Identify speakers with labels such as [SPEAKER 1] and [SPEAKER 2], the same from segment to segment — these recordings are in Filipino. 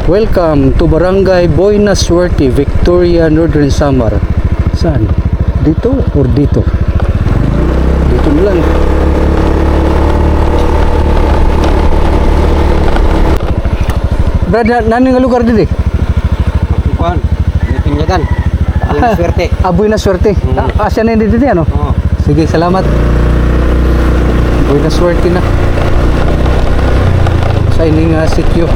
[SPEAKER 1] Welcome to Barangay Buena Suerte, Victoria, Northern Samar. Saan? Dito or dito? Dito na lang. Brad, nani nga lugar dito eh?
[SPEAKER 2] Kuan, Pinyagan. Buena Suerte.
[SPEAKER 1] Buena Suerte. Asya na yun dito ano?
[SPEAKER 2] Oo.
[SPEAKER 1] Sige, salamat. Buena Suerte na. Sa ining sityo.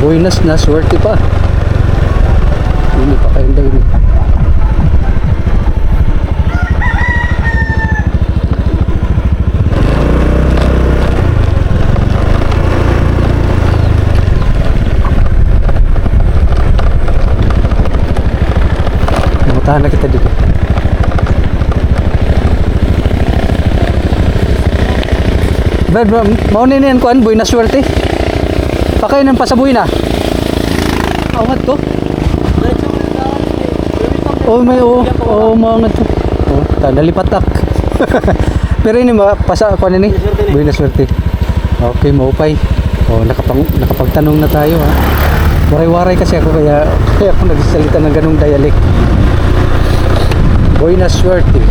[SPEAKER 1] Buenas na Suerte pa. Hindi pa kayo daw ini. Tahan na kita dito. Brad, maunin yan kuan, Buena Suerte. Pakain ng pasabuhay na. Awat ko. Oh, may mga to. Oh, nalipatak. Pero ini pasa kuan ni Buena Suerte. Okay, maupay. Oh, nakapagtanong na tayo ha. Waray-waray kasi ako kaya ako nagsasalita ng ganung dialect. Buena Suerte.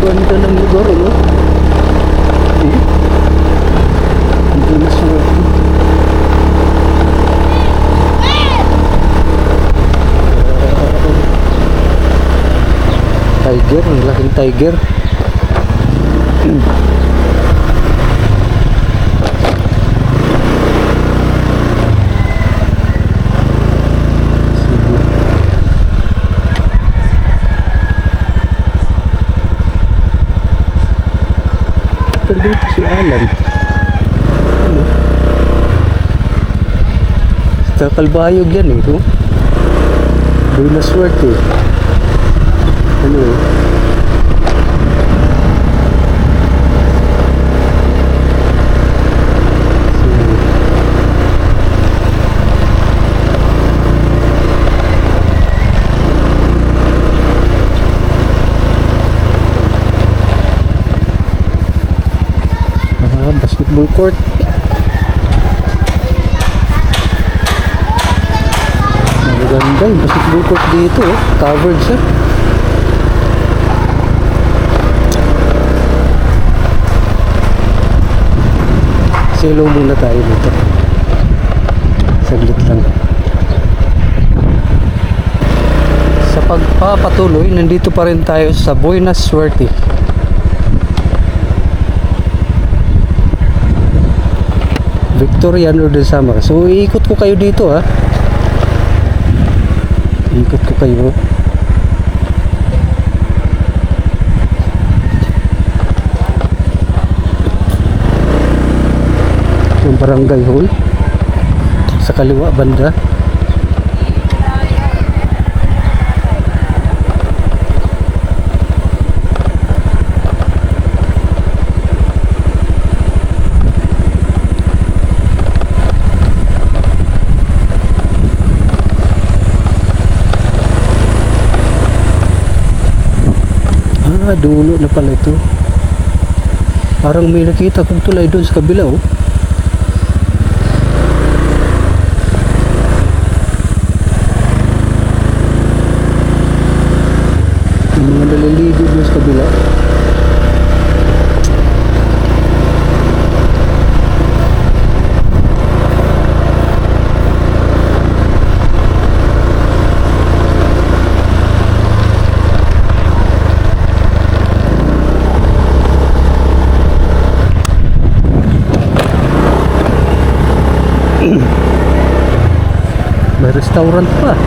[SPEAKER 1] Ganda ng lugar, no? Buena Suerte. Tiger, ang laking tiger. Dito si Alan. Sa Kalbayog yan eh. Buena Suerte. Ano eh? Basketball court. Maganda yung basketball court dito oh. Covered siya. Silo muna tayo dito. Saglit lang. Sa pagpapatuloy, nandito pa rin tayo sa Buena Suerte. Victoria, Northern Samar. So, iikot ko kayo dito ha. Iikot ko kayo. Yung barangay hall. Sa kaliwa banda. Dulo na pala ito. Parang may nakita kong tulay doon sa kabila oh. Yung mga naliligo doon sa kabila. May restaurant pa.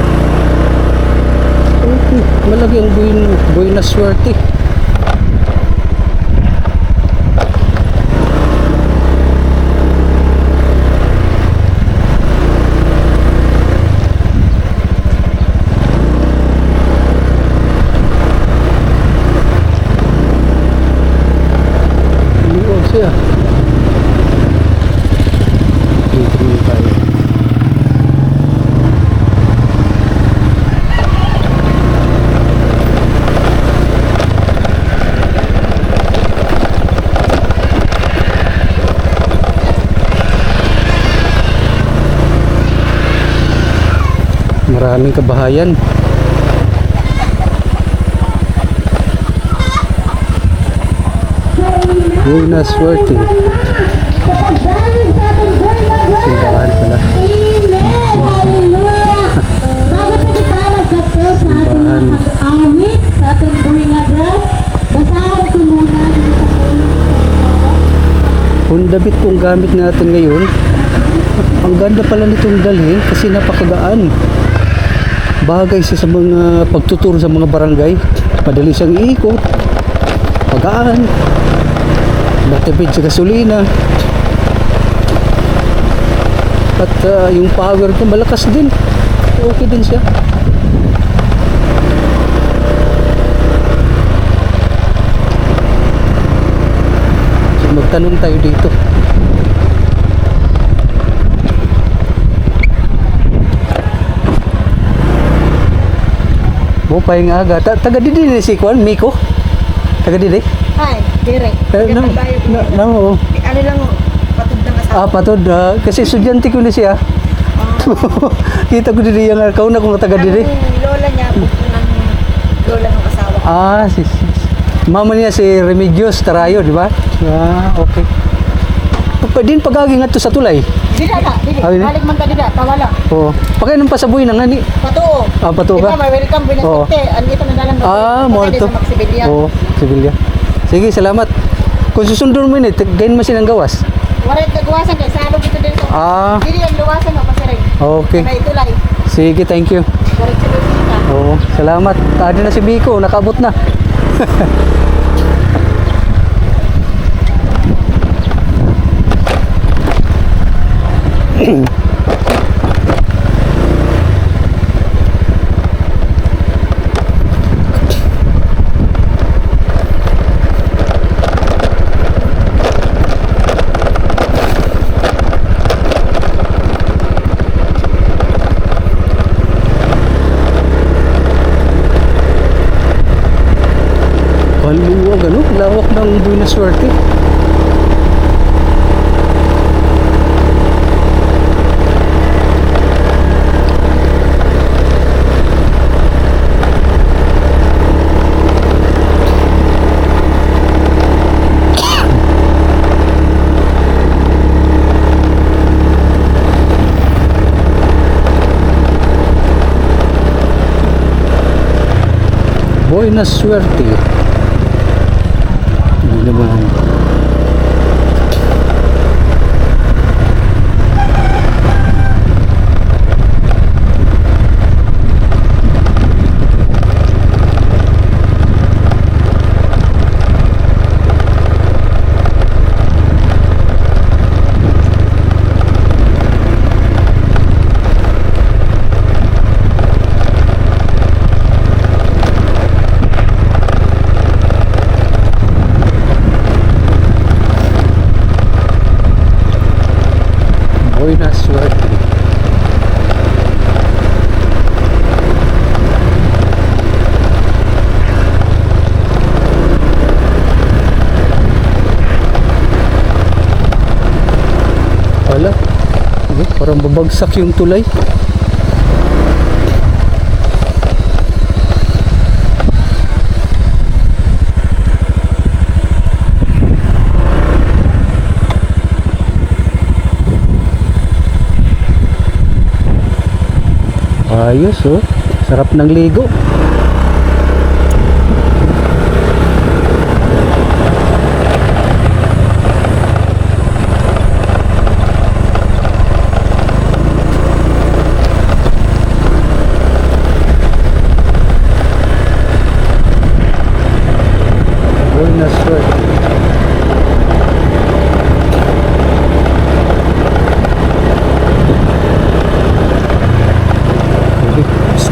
[SPEAKER 1] Okay, malaki ang Buena Suerte. Maraming kabahayan. Buena suerte. Simbahan pala. Honda Beat kung gamit natin ngayon. Ang ganda pala nitong dalhin kasi napakagaan. Bagay siya sa mga pagtuturo sa mga barangay. Madali siyang iikot. Pagaan. Matipid sa gasolina. At yung power ko malakas din. Okay din siya. So, magtanong tayo dito. Bupay nga aga. Taga didi ni si Kwan, Miko? Taga didi?
[SPEAKER 3] Ay, direct.
[SPEAKER 1] No.
[SPEAKER 3] Ano lang, patod ng asawa.
[SPEAKER 1] Patod. Kasi estudyante ko na siya. Kita ko didi yung kauna kong taga didi.
[SPEAKER 3] Ang lola niya, buko ng lola ng asawa.
[SPEAKER 1] Mama niya si Remedios Tarayo, di ba? Okay. Din pagaging ato sa tulay.
[SPEAKER 3] Dida na, didi.
[SPEAKER 1] Ay,
[SPEAKER 3] Balik man ka dida, tawala.
[SPEAKER 1] Oo. Pagkainom pa sa buhay na nga ni.
[SPEAKER 3] Patuo.
[SPEAKER 1] Pato ka?
[SPEAKER 3] Ito, may welcome,
[SPEAKER 1] Oo.
[SPEAKER 3] binasite. Ano ito na dalang
[SPEAKER 1] Mo to.
[SPEAKER 3] sa Maxibilia.
[SPEAKER 1] Oo, Sibilya. Sige, salamat. Kung susundon mo yun, gain mo silang gawas.
[SPEAKER 3] Warit nagwasan kay salog ito din sa. Didi ang luwasan mo pasiring.
[SPEAKER 1] Okay.
[SPEAKER 3] May tulay.
[SPEAKER 1] Sige, thank you.
[SPEAKER 3] Warit sa luwasan ka.
[SPEAKER 1] Oo, salamat. Tadi na si Biko, nakabot na. Paluwag, lawak ng Buena Suerte. Buena Suerte. Hindi naman. Buena Suerte. Wala. Parang babagsak yung tulay. Ayos, oh. Sarap ng ligo. Buena Suerte.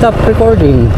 [SPEAKER 1] Stop recording.